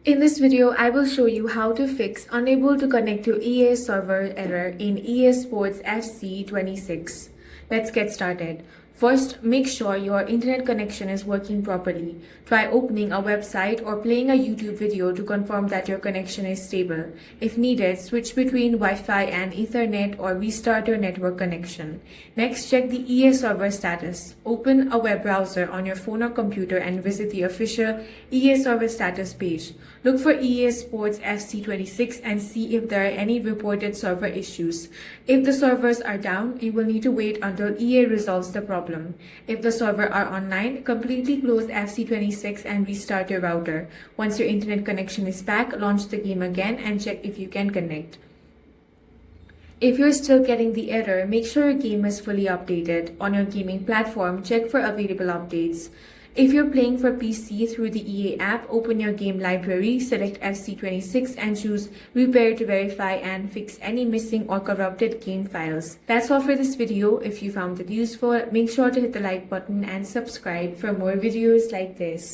In this video, I will show you how to fix unable to connect to EA server error in EA Sports FC 26. Let's get started. First, make sure your internet connection is working properly. Try opening a website or playing a YouTube video to confirm that your connection is stable. If needed, switch between Wi-Fi and Ethernet or restart your network connection. Next, check the EA server status. Open a web browser on your phone or computer and visit the official EA server status page. Look for EA Sports FC 26 and see if there are any reported server issues. If the servers are down, you will need to wait until EA resolves the problem. If the servers are online, completely close FC26 and restart your router. Once your internet connection is back, launch the game again and check if you can connect. If you're still getting the error, make sure your game is fully updated. On your gaming platform, check for available updates. If you're playing for PC through the EA app, open your game library, select FC26 and choose Repair to verify and fix any missing or corrupted game files. That's all for this video. If you found it useful, make sure to hit the like button and subscribe for more videos like this.